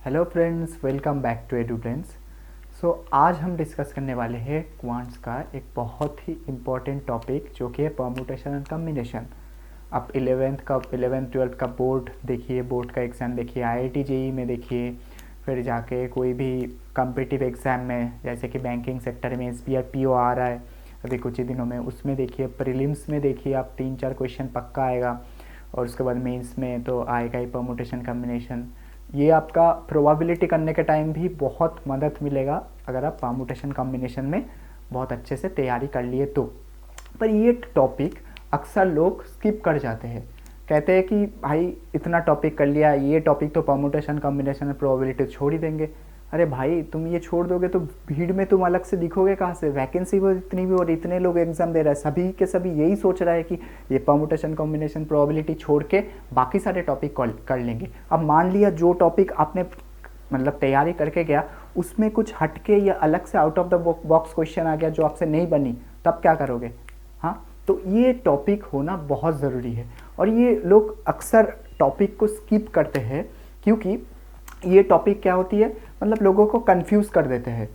Hello friends, welcome back to Edutens. आज हम discuss करने वाले हैं क्वांट्स का एक बहुत ही इम्पॉर्टेंट टॉपिक जो कि है परम्यूटेशन एंड कम्बिनेशन। आप 11th 12th का बोर्ड देखिए, बोर्ड का एग्ज़ाम देखिए, आईआईटी जेईई में देखिए, फिर जाके कोई भी कम्पिटिटिव एग्ज़ाम में जैसे कि बैंकिंग सेक्टर में एसबीआई पीओ आ रहा है अभी कुछ ही दिनों में, उसमें देखिए, प्रीलिम्स में देखिए आप 3-4 क्वेश्चन पक्का आएगा और उसके बाद मेंस में तो आएगा ही परम्यूटेशन कम्बिनेशन। ये आपका प्रोबेबिलिटी करने के टाइम भी बहुत मदद मिलेगा अगर आप परम्यूटेशन कॉम्बिनेशन में बहुत अच्छे से तैयारी कर लिए तो। पर ये टॉपिक अक्सर लोग स्किप कर जाते हैं, कहते हैं कि भाई इतना टॉपिक कर लिया, ये टॉपिक तो परम्यूटेशन कॉम्बिनेशन में प्रोबेबिलिटी छोड़ ही देंगे। अरे भाई, तुम ये छोड़ दोगे तो भीड़ में तुम अलग से दिखोगे कहाँ से? वैकेंसी वो इतनी भी और इतने लोग एग्जाम दे रहे हैं, सभी के सभी यही सोच रहा है कि ये परम्यूटेशन कॉम्बिनेशन प्रोबेबिलिटी छोड़ के बाकी सारे टॉपिक कर लेंगे। अब मान लिया जो टॉपिक आपने मतलब तैयारी करके गया उसमें कुछ हटके या अलग से out of the box question आ गया जो आपसे नहीं बनी, तब क्या करोगे? हाँ, तो ये टॉपिक होना बहुत ज़रूरी है और ये लोग अक्सर टॉपिक को स्किप करते हैं क्योंकि ये टॉपिक क्या होती है, मतलब लोगों को कंफ्यूज कर देते हैं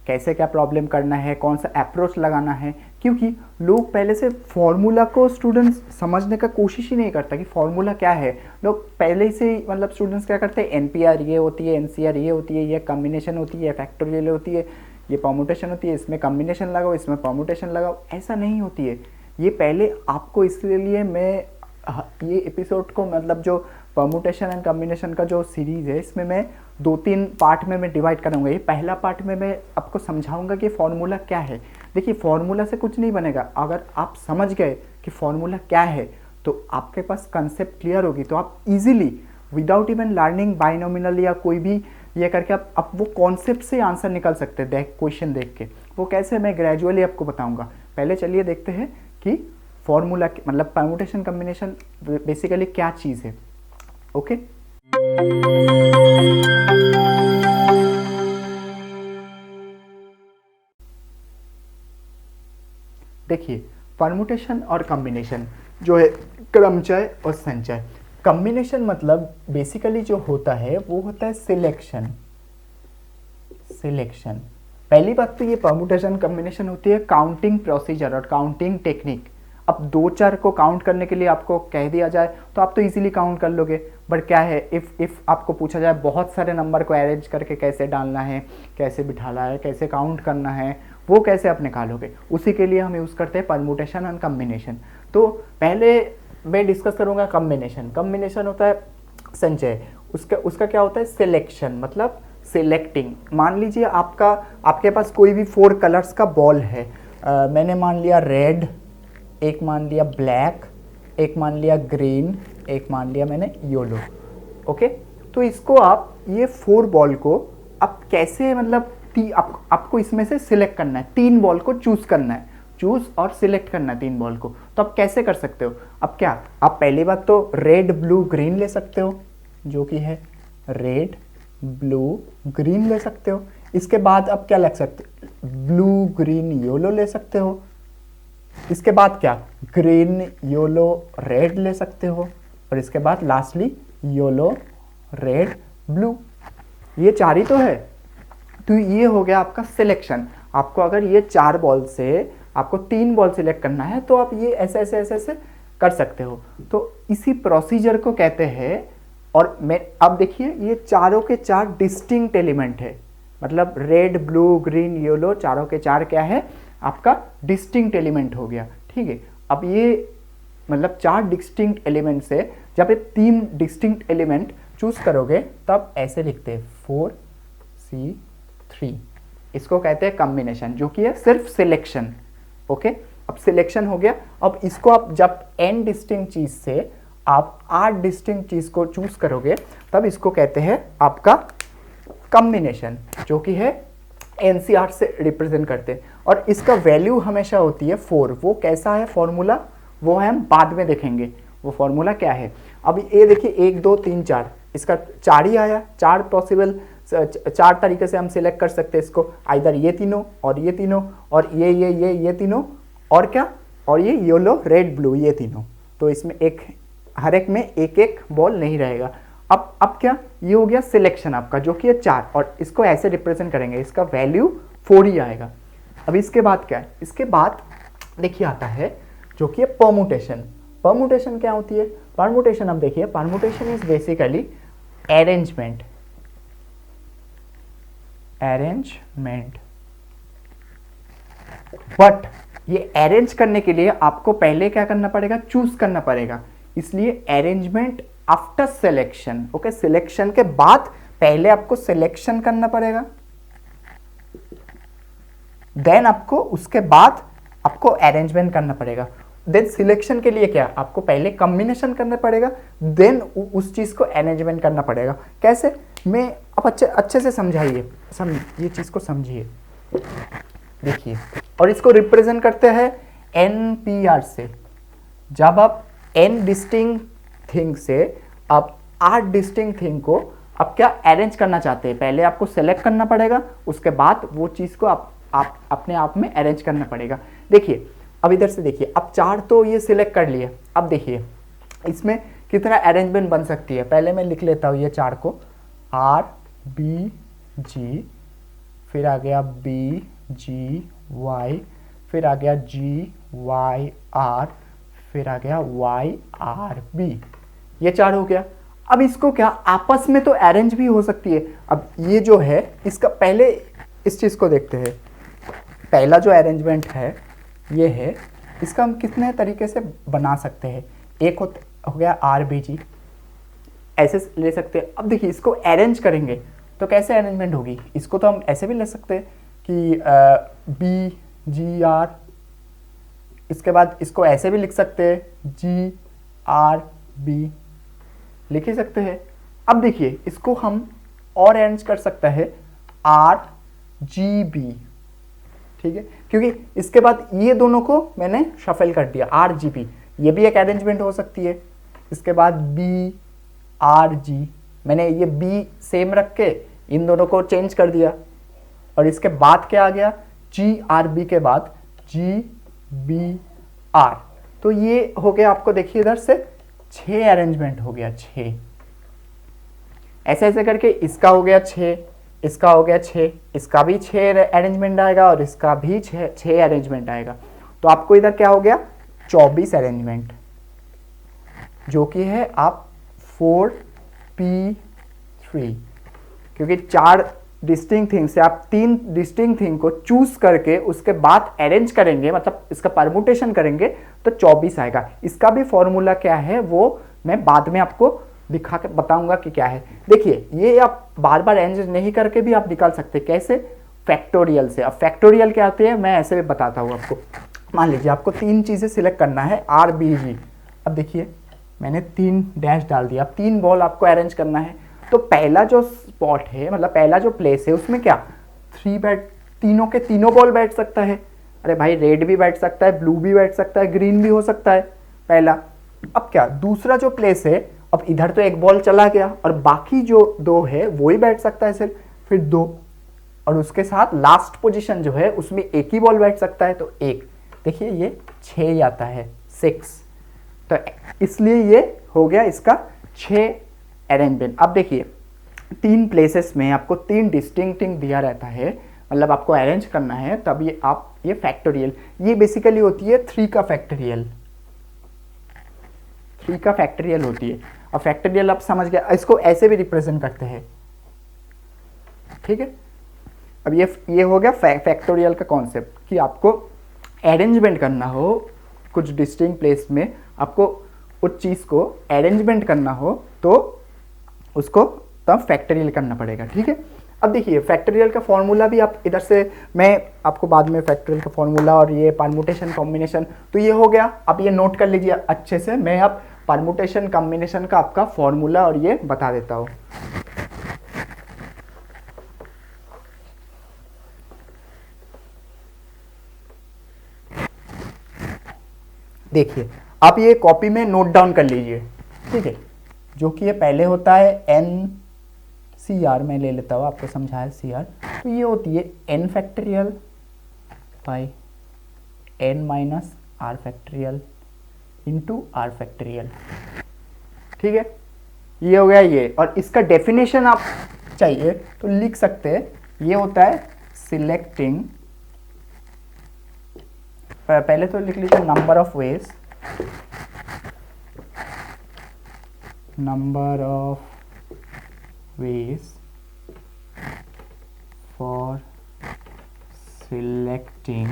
कैसे क्या प्रॉब्लम करना है, कौन सा अप्रोच लगाना है, क्योंकि लोग पहले से फॉर्मूला को स्टूडेंट्स समझने का कोशिश ही नहीं करता कि फॉर्मूला क्या है। लोग पहले से ही मतलब स्टूडेंट्स क्या करते हैं, एनपीआर ये होती है, एनसीआर ये होती है, ये कम्बिनेशन होती है, फैक्टोरियल होती है, ये परम्यूटेशन होती है, इसमें कम्बिनेशन लगाओ, इसमें परम्यूटेशन लगाओ। ऐसा नहीं होती है। ये पहले आपको, इसलिए मैं ये एपिसोड को मतलब जो परम्यूटेशन एंड कम्बिनेशन का जो सीरीज़ है इसमें मैं 2-3 पार्ट में मैं डिवाइड करूँगा। ये पहला पार्ट में मैं आपको समझाऊंगा कि फॉर्मूला क्या है। देखिए, फॉर्मूला से कुछ नहीं बनेगा। अगर आप समझ गए कि फॉर्मूला क्या है तो आपके पास कंसेप्ट क्लियर होगी, तो आप इजीली विदाउट इवन लर्निंग बाइनोमिनल या कोई भी ये करके आप वो कॉन्सेप्ट से आंसर निकाल सकते हैं क्वेश्चन देख के। वो कैसे, मैं ग्रेजुअली आपको बताऊँगा। पहले चलिए देखते हैं कि फॉर्मूला मतलब परम्यूटेशन कम्बिनेशन बेसिकली क्या चीज़ है। ओके, देखिए, परम्यूटेशन और कम्बिनेशन जो है क्रमचय और संचय। कम्बिनेशन मतलब बेसिकली जो होता है वो होता है सिलेक्शन। पहली बात तो ये परम्यूटेशन कम्बिनेशन होती है काउंटिंग प्रोसीजर और काउंटिंग टेक्निक। अब 2-4 को काउंट करने के लिए आपको कह दिया जाए तो आप तो इजीली काउंट कर लोगे, बट क्या है, इफ़ आपको पूछा जाए बहुत सारे नंबर को अरेंज करके कैसे डालना है, कैसे बिठाना है, कैसे काउंट करना है, वो कैसे आप निकालोगे, उसी के लिए हम यूज़ करते हैं परम्यूटेशन एंड कम्बिनेशन। तो पहले मैं डिस्कस करूँगा कम्बिनेशन। कम्बिनेशन होता है संचय, उसका क्या होता है, सिलेक्शन, मतलब सिलेक्टिंग। मान लीजिए आपके पास कोई भी 4 कलर्स का बॉल है। मैंने मान लिया रेड, एक मान लिया ब्लैक, एक मान लिया ग्रीन, एक मान लिया मैंने येलो। ओके, तो इसको आप ये 4 बॉल को आप कैसे मतलब आपको इसमें से सिलेक्ट करना है, 3 बॉल को चूज करना है, चूज और सिलेक्ट करना है 3 बॉल को। तो आप कैसे कर सकते हो? अब क्या, आप पहली बात तो रेड ब्लू ग्रीन ले सकते हो, जो कि है रेड ब्लू ग्रीन ले सकते हो। इसके बाद आप क्या लग सकते हो, ब्लू ग्रीन येलो ले सकते हो। इसके बाद क्या, ग्रीन येलो रेड ले सकते हो, और इसके बाद लास्टली येलो रेड ब्लू। ये 4 ही तो है। तो ये हो गया आपका सिलेक्शन। आपको अगर ये 4 बॉल से आपको 3 बॉल सिलेक्ट करना है तो आप ये ऐसे ऐसे ऐसे ऐसे कर सकते हो। तो इसी प्रोसीजर को कहते हैं। और मैं अब देखिए, ये चारों के 4 डिस्टिंक्ट एलिमेंट है, मतलब रेड ब्लू ग्रीन येलो चारों के 4 क्या है, आपका डिस्टिंक्ट एलिमेंट हो गया। ठीक है, अब ये मतलब 4 डिस्टिंक्ट एलिमेंट से जब ये 3 डिस्टिंक्ट एलिमेंट चूज करोगे तब ऐसे लिखते हैं 4C3। इसको कहते हैं कॉम्बिनेशन, जो कि है सिर्फ सिलेक्शन। ओके, अब सिलेक्शन हो गया। अब इसको आप जब n डिस्टिंक्ट चीज से आप 8 डिस्टिंक्ट चीज को चूज करोगे तब इसको कहते हैं आपका कॉम्बिनेशन, जो कि है एनसीआर से रिप्रेजेंट करते हैं। और इसका वैल्यू हमेशा होती है 4। वो कैसा है फॉर्मूला, वो है हम बाद में देखेंगे वो फॉर्मूला क्या है। अब ये देखिए 1 2 3 4, इसका 4 ही आया। 4 पॉसिबल 4 तरीके से हम सिलेक्ट कर सकते हैं इसको, आइदर ये तीनों और ये तीनों और ये तीनों, और क्या, और ये येलो रेड ब्लू, ये तीनों। तो इसमें हर एक में एक एक बॉल नहीं रहेगा। अब क्या, ये हो गया सिलेक्शन आपका जो कि है 4, और इसको ऐसे रिप्रेजेंट करेंगे, इसका वैल्यू 4 ही आएगा। अब इसके बाद क्या है, इसके बाद देखिए आता है जो कि है परमुटेशन। परमुटेशन क्या होती है, परमुटेशन अब देखिए, permutation is basically arrangement, but ये अरेंज करने के लिए आपको पहले क्या करना पड़ेगा, चूज करना पड़ेगा, इसलिए arrangement after selection. Okay, selection के बाद पहले आपको सिलेक्शन करना पड़ेगा, देन आपको उसके बाद आपको अरेंजमेंट करना पड़ेगा। देन सिलेक्शन के लिए क्या, आपको पहले कॉम्बिनेशन करना पड़ेगा, देन उस चीज को अरेंजमेंट करना पड़ेगा। कैसे, मैं आप अच्छे से समझाइए, ये चीज को समझिए, देखिए। और इसको रिप्रेजेंट करते हैं NPR से। जब आप n डिस्टिंक्ट थिंग से आप 8 डिस्टिंक्ट थिंग को आप क्या अरेंज करना चाहते हैं, पहले आपको सेलेक्ट करना पड़ेगा, उसके बाद वो चीज को आप अपने आप में अरेंज करना पड़ेगा। देखिए अब इधर से देखिए, अब 4 तो ये सिलेक्ट कर लिए, अब देखिए इसमें कितना अरेंजमेंट बन सकती है। पहले मैं लिख लेता हूँ ये 4 को, R B G, फिर आ गया B G Y, फिर आ गया G Y R, फिर आ गया Y R B, ये 4 हो गया। अब इसको क्या आपस में तो अरेंज भी हो सकती है। अब ये जो है इसका पहले इस चीज को देखते हैं, पहला जो अरेंजमेंट है ये है, इसका हम कितने तरीके से बना सकते हैं। एक हो गया RBG, ऐसे ले सकते हैं। अब देखिए इसको अरेंज करेंगे तो कैसे अरेंजमेंट होगी, इसको तो हम ऐसे भी ले सकते हैं कि BGR, इसके बाद इसको ऐसे भी लिख सकते हैं GRB, लिख ही सकते हैं। अब देखिए इसको हम और अरेंज कर सकते हैं RGB, ठीक है, क्योंकि इसके बाद ये दोनों को मैंने शफल कर दिया, RGB, ये भी एक अरेंजमेंट हो सकती है। इसके बाद BRG, मैंने ये B सेम रख के इन दोनों को चेंज कर दिया, और इसके बाद क्या आ गया, GRB के बाद GBR, तो ये हो गया आपको देखिए इधर से 6 अरेंजमेंट हो गया, 6 ऐसे ऐसे करके इसका हो गया 6, इसका हो गया 6, इसका भी 6 अरेंजमेंट आएगा, और इसका भी 6 अरेंजमेंट आएगा। तो आपको इधर क्या हो गया 24 अरेंजमेंट, जो कि है आप 4P3, क्योंकि 4 डिस्टिंक्ट थिंग से आप 3 डिस्टिंक्ट थिंग को चूज करके उसके बाद अरेंज करेंगे, मतलब इसका परमुटेशन करेंगे तो 24 आएगा। इसका भी फॉर्मूला क्या है वो मैं बाद में आपको दिखा के बताऊंगा कि क्या है। देखिए ये आप बार बार अरेंज नहीं करके भी आप निकाल सकते हैं, कैसे, फैक्टोरियल से। अब फैक्टोरियल क्या आते हैं मैं ऐसे भी बताता हूँ आपको। मान लीजिए आपको 3 चीजें सिलेक्ट करना है RBG, अब देखिए मैंने 3 डैश डाल दिया, अब 3 बॉल आपको अरेंज करना है। तो पहला जो स्पॉट है, मतलब पहला जो प्लेस है, उसमें क्या 3 बैट, तीनों के तीनों बॉल बैठ सकता है। अरे भाई रेड भी बैठ सकता है, ब्लू भी बैठ सकता है, ग्रीन भी हो सकता है, पहला। अब क्या दूसरा जो प्लेस है, अब इधर तो एक बॉल चला गया और बाकी जो 2 है वो ही बैठ सकता है सिर्फ, फिर 2, और उसके साथ लास्ट पोजीशन जो है उसमें एक ही बॉल बैठ सकता है, तो 1। देखिए ये 6 ही आता है, 6, तो इसलिए ये हो गया इसका 6 अरेंजमेंट। अब देखिए 3 प्लेसेस में आपको 3 डिस्टिंक्टिंग दिया रहता है, मतलब आपको अरेंज करना है, तब ये आप ये फैक्टोरियल, ये बेसिकली होती है 3 का फैक्टोरियल, 3 का फैक्टोरियल होती है। अब फैक्टोरियल आप समझ गए, इसको ऐसे भी रिप्रेजेंट करते हैं, ठीक है। अब ये हो गया फैक्टोरियल का कॉन्सेप्ट कि आपको अरेंजमेंट करना हो कुछ डिस्टिंक्ट प्लेस में, आपको उस चीज को अरेंजमेंट करना हो तो उसको तब फैक्टोरियल करना पड़ेगा, ठीक है। अब देखिए फैक्टोरियल का फॉर्मूला भी आप इधर से, मैं आपको बाद में फैक्टोरियल का फॉर्मूला और ये परमुटेशन कॉम्बिनेशन, तो ये हो गया। अब ये नोट कर लीजिए अच्छे से, मैं अब परमुटेशन कॉम्बिनेशन का आपका फॉर्मूला और ये बता देता हूँ। देखिए आप ये कॉपी में नोट डाउन कर लीजिए, ठीक है। जो कि ये पहले होता है NCR, मैं ले लेता हूँ आपको समझाया CR, तो ये होती है n factorial by n minus R factorial into R factorial, ठीक है। ये हो गया ये, और इसका डेफिनेशन आप चाहिए तो लिख सकते हैं, ये होता है सिलेक्टिंग, पहले तो लिख लीजिए number of ways, number of ways for selecting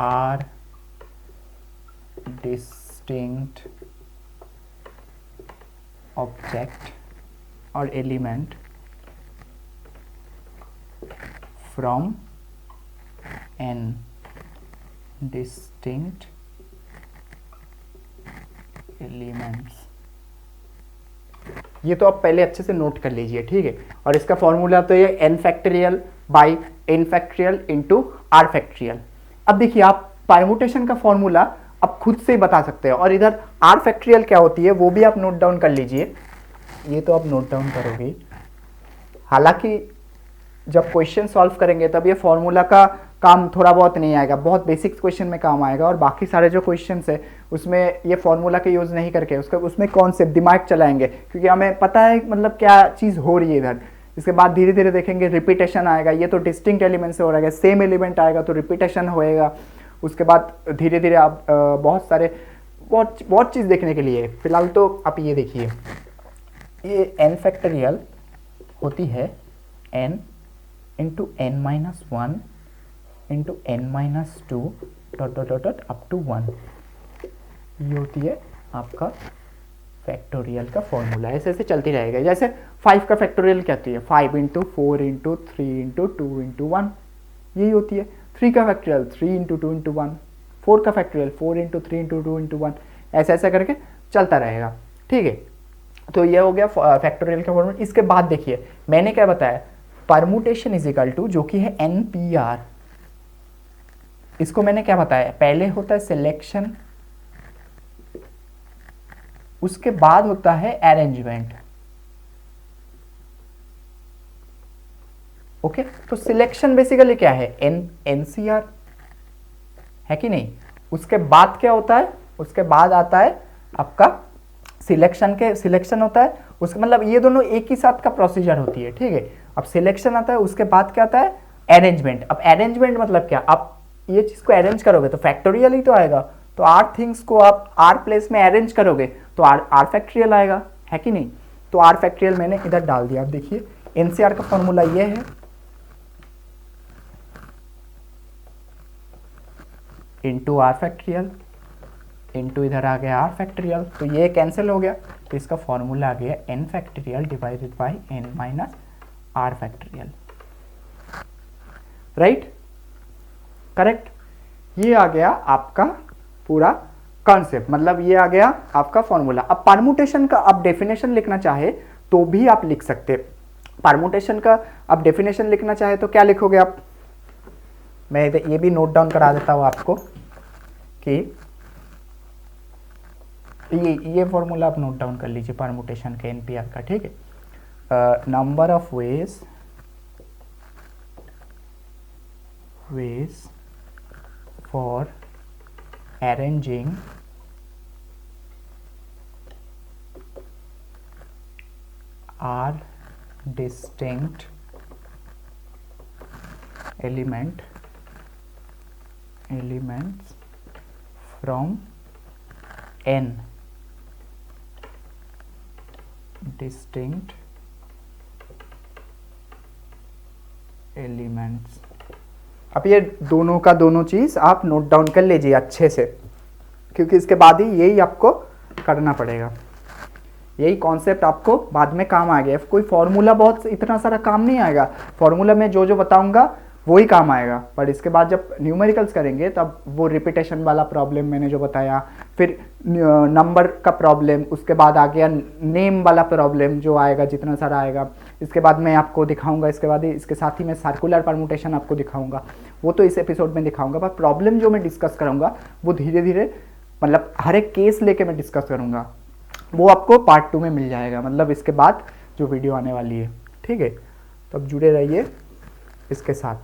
r distinct object or element from an distinct elements। ये तो आप पहले अच्छे से नोट कर लीजिए, ठीक है। और इसका फॉर्मूला तो ये n factorial by n factorial into r factorial. अब देखिए आप परमुटेशन का फॉर्मूला आप खुद से ही बता सकते हैं, और इधर r फैक्टोरियल क्या होती है वो भी आप नोट डाउन कर लीजिए। ये तो आप नोट डाउन करोगे, हालांकि जब क्वेश्चन सॉल्व करेंगे तब ये फॉर्मूला का काम थोड़ा बहुत नहीं आएगा, बहुत बेसिक क्वेश्चन में काम आएगा, और बाकी सारे जो क्वेश्चन है उसमें ये फॉर्मूला का यूज़ नहीं करके उसमें कॉन्सेप्ट दिमाग चलाएंगे, क्योंकि हमें पता है मतलब क्या चीज़ हो रही है इधर। इसके बाद धीरे धीरे देखेंगे रिपीटेशन आएगा, ये तो डिस्टिंक्ट एलिमेंट से हो रहा है, सेम एलिमेंट आएगा तो रिपीटेशन होएगा। उसके बाद धीरे धीरे आप बहुत सारे बहुत चीज़ देखने के लिए। फिलहाल तो आप ये देखिए, ये n फैक्टोरियल होती है n into n minus one into n minus two dot dot dot dot up to 1। ये होती है आपका फैक्टोरियल का फॉर्मूला। ऐसे ऐसे चलती रहेगा। जैसे 5 का फैक्टोरियल क्या होती है, 5 इंटू 4 इंटू 3 इंटू 2 इंटू 1, यही होती है। 3 का फैक्टोरियल 3 इंटू 2 इंटू 1, 4 का फैक्टोरियल 4 इंटू 3 इंटू 2 इंटू 1, ऐसा ऐसा करके चलता रहेगा, ठीक है। तो ये हो गया फैक्टोरियल का फॉर्मूला। इसके बाद देखिए मैंने क्या बताया, परमुटेशन इज इक्वल टू जो कि है NPR। इसको मैंने क्या बताया, पहले होता है सिलेक्शन, उसके बाद होता है अरेंजमेंट। ओके, तो सिलेक्शन बेसिकली क्या है, NCR है कि नहीं। उसके बाद क्या होता है, उसके बाद आता है आपका सिलेक्शन होता है। उसके मतलब ये दोनों एक ही साथ का प्रोसीजर होती है, ठीक है। अब सिलेक्शन आता है, उसके बाद क्या आता है अरेंजमेंट। अब अरेंजमेंट मतलब क्या, आप ये चीज को अरेंज करोगे तो फैक्टोरियल ही तो आएगा। तो आर थिंग्स को आप आर प्लेस में अरेंज करोगे तो आर फैक्टोरियल आएगा, है कि नहीं। तो आर फैक्टोरियल मैंने इधर डाल दिया। अब देखिए एनसीआर का फॉर्मूला ये है, इंटू आर फैक्टोरियल इंटू इधर आ गया आर फैक्टोरियल, तो ये कैंसिल हो गया। तो इसका फॉर्मूला आ गया N factorial divided by N minus R factorial, right, correct. ये आ गया आपका पूरा कॉन्सेप्ट, मतलब ये आ गया आपका फॉर्मूला। अब परमुटेशन का आप डेफिनेशन लिखना चाहे तो भी आप लिख सकते। परमुटेशन का आप डेफिनेशन लिखना चाहे तो क्या लिखोगे आप, मैं ये भी नोट डाउन करा देता हूं आपको कि ये फॉर्मूला आप नोट डाउन कर लीजिए परमुटेशन के एनपीआर का, ठीक है। Number of ways for arranging are distinct elements from n distinct elements। अब ये दोनों का दोनों चीज आप नोट डाउन कर लीजिए अच्छे से, क्योंकि इसके बाद ही यही आपको करना पड़ेगा। यही कॉन्सेप्ट आपको बाद में काम आ गया। कोई फॉर्मूला बहुत इतना सारा काम नहीं आएगा, फॉर्मूला में जो जो बताऊंगा वही काम आएगा, पर इसके बाद जब न्यूमेरिकल्स करेंगे तब वो रिपीटेशन वाला प्रॉब्लम मैंने जो बताया, फिर नंबर का प्रॉब्लम, उसके बाद आ गया नेम वाला प्रॉब्लम जो आएगा, जितना सारा आएगा। इसके बाद मैं आपको दिखाऊंगा, इसके बाद इसके साथ ही मैं सर्कुलर परमुटेशन आपको दिखाऊंगा, वो तो इस एपिसोड में दिखाऊंगा। पर प्रॉब्लम जो मैं डिस्कस करूंगा वो धीरे धीरे, मतलब हर एक केस लेके मैं डिस्कस करूंगा, वो आपको पार्ट 2 में मिल जाएगा, मतलब इसके बाद जो वीडियो आने वाली है, ठीक है। तो अब जुड़े रहिए इसके साथ,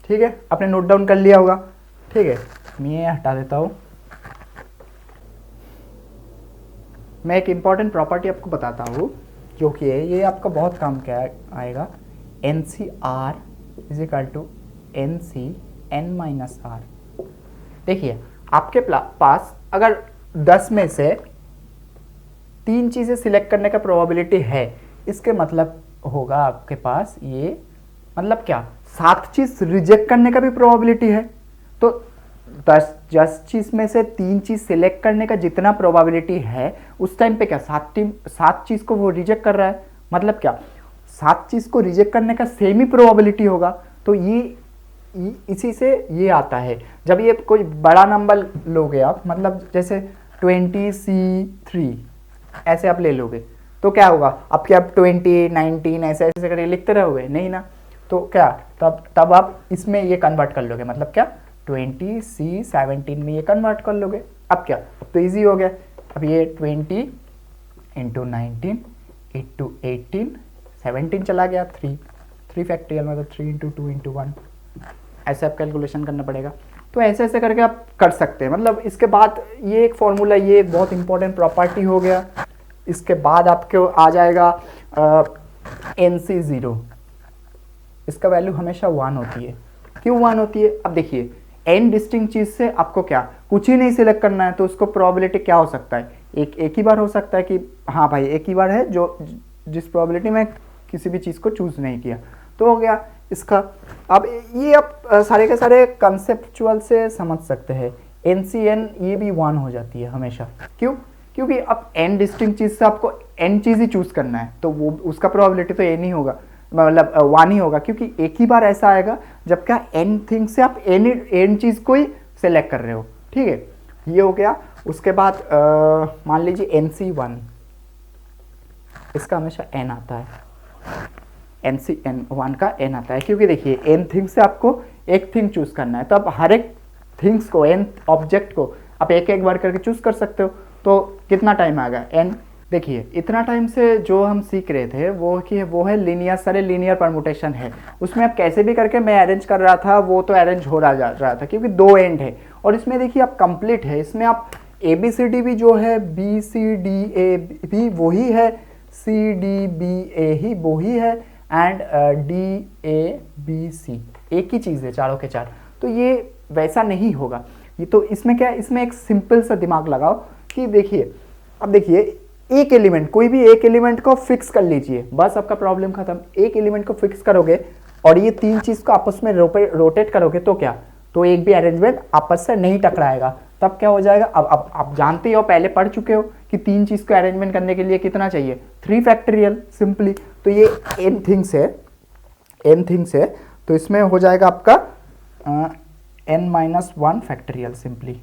ठीक है। आपने नोट डाउन कर लिया होगा, ठीक है। मैं ये हटा देता हूँ। मैं एक इम्पॉर्टेंट प्रॉपर्टी आपको बताता हूँ जो कि है, ये आपका बहुत काम क्या आएगा, N C R is equal to N C N minus R. देखिए आपके पास अगर 10 में से 3 चीज़ें सिलेक्ट करने का प्रोबेबिलिटी है, इसके मतलब होगा आपके पास ये, मतलब क्या, 7 चीज़ रिजेक्ट करने का भी प्रोबेबिलिटी है। तो 10 चीज़ में से 3 चीज़ सिलेक्ट करने का जितना प्रोबेबिलिटी है, उस टाइम पे क्या 7 चीज़ को वो रिजेक्ट कर रहा है, मतलब क्या 7 चीज़ को रिजेक्ट करने का सेम ही प्रोबेबिलिटी होगा। तो ये इसी से ये आता है, जब ये कोई बड़ा नंबर लोगे आप, मतलब जैसे 20C3 ऐसे आप ले लोगे, तो क्या होगा, अब क्या आप 20, 19 ऐसे ऐसे करके लिखते रहोगे, नहीं ना। तो क्या तब आप इसमें ये कन्वर्ट कर लोगे, मतलब क्या 20C17 में ये कन्वर्ट कर लोगे। अब क्या, अब तो ईजी हो गया। अब ये 20 इंटू 19 इंटू 18 17 चला गया, 3 फैक्टोरियल मतलब 3 इंटू 2 इंटू 1, ऐसे आप कैलकुलेशन करना पड़ेगा। तो ऐसे ऐसे करके आप कर सकते हैं। मतलब इसके बाद ये एक फॉर्मूला, ये एक बहुत इंपॉर्टेंट प्रॉपर्टी हो गया। इसके बाद आपको आ जाएगा NC0, इसका वैल्यू हमेशा 1 होती है। क्यों 1 होती है? अब देखिए n डिस्टिंक्ट चीज़ से आपको क्या कुछ ही नहीं सिलेक्ट करना है, तो उसको प्रोबेबिलिटी क्या हो सकता है, एक ही बार हो सकता है कि हाँ भाई एक ही बार है जो जिस प्रोबेबिलिटी में किसी भी चीज़ को चूज़ नहीं किया, तो हो गया इसका। अब ये आप सारे के सारे कंसेप्चुअल से समझ सकते हैं। NCN ये भी 1 हो जाती है हमेशा। क्यों? क्योंकि अब n डिस्टिंक्ट चीज़ से आपको n चीज़ ही चूज़ करना है, तो वो उसका प्रोबेबिलिटी तो n ही होगा, मतलब 1 ही होगा, क्योंकि एक ही बार ऐसा आएगा जब क्या n थिंग से आप n चीज़ को ही सेलेक्ट कर रहे हो। ठीक है, ये हो गया। उसके बाद मान लीजिए NC1, इसका हमेशा n आता है, NCN1 का n आता है, क्योंकि देखिए n थिंग से आपको एक थिंग चूज़ करना है, तो आप हर एक थिंग्स को, n ऑब्जेक्ट को आप एक एक बार करके चूज़ कर सकते हो। तो कितना टाइम आएगा n, देखिए इतना टाइम से जो हम सीख रहे थे वो है लीनियर, सारे लीनियर परमुटेशन है। उसमें आप कैसे भी करके मैं अरेंज कर रहा था, वो तो अरेंज हो रहा था क्योंकि 2 एंड है। और इसमें देखिए आप कंप्लीट है, इसमें आप ABCD भी जो है BCDA भी वही है, CDBA ही वही है, एंड DABC एक ही चीज़ है, चारों के चार। तो ये वैसा नहीं होगा। ये तो इसमें क्या है, इसमें एक सिंपल सा दिमाग लगाओ कि देखिए, अब देखिए एक एलिमेंट, कोई भी एक एलिमेंट को फिक्स कर लीजिए, बस आपका प्रॉब्लम खत्म। एक एलिमेंट को फिक्स करोगे और ये 3 चीज़ को आपस में रोटेट करोगे, तो क्या, तो एक भी अरेंजमेंट आपस से नहीं टकराएगा। तब क्या हो जाएगा, अब आप जानते हो, पहले पढ़ चुके हो कि 3 चीज़ को अरेंजमेंट करने के लिए कितना चाहिए, 3 फैक्टोरियल सिंपली। तो ये n थिंग्स है, तो इसमें हो जाएगा आपका n-1 फैक्टोरियल सिंपली,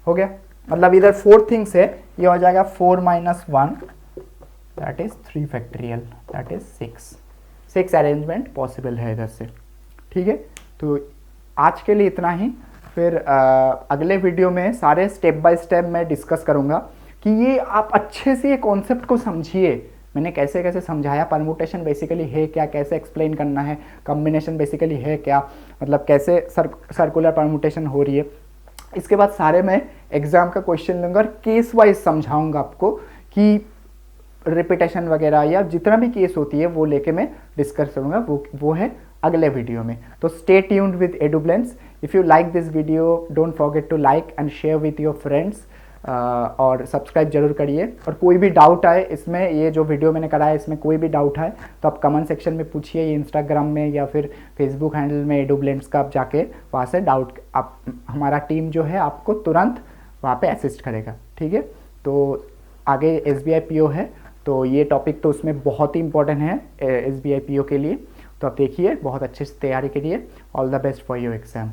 हो गया। मतलब इधर 4 थिंग्स है, ये हो जाएगा 4-1 that is 3 factorial that is 6 arrangement possible है इधर से। ठीक है, तो आज के लिए इतना ही। फिर अगले वीडियो में सारे स्टेप बाय स्टेप मैं डिस्कस करूँगा कि ये आप अच्छे से ये कॉन्सेप्ट को समझिए, मैंने कैसे कैसे समझाया, परमुटेशन बेसिकली है क्या, कैसे एक्सप्लेन करना है, कॉम्बिनेशन बेसिकली है क्या, मतलब कैसे सर्कुलर परमुटेशन हो रही है। इसके बाद सारे मैं एग्जाम का क्वेश्चन लूँगा और केस वाइज समझाऊंगा आपको कि रिपीटेशन वगैरह या जितना भी केस होती है वो लेके मैं डिस्कस करूँगा, वो है अगले वीडियो में। तो stay tuned with Edublens. If you like this video don't forget to like and share with your friends, और सब्सक्राइब जरूर करिए। और कोई भी डाउट आए इसमें, ये जो वीडियो मैंने कराया इसमें कोई भी डाउट आए तो आप कमेंट सेक्शन में पूछिए, ये इंस्टाग्राम में या फिर फेसबुक हैंडल में एडुब्लेंस का, आप जाके वहाँ से डाउट, आप हमारा टीम जो है आपको तुरंत वहाँ पे असिस्ट करेगा। ठीक है, तो आगे SBI PO है, तो ये टॉपिक तो उसमें बहुत ही इंपॉर्टेंट है SBI PO के लिए। तो आप देखिए, बहुत अच्छे से तैयारी करिए। All the best for your exam.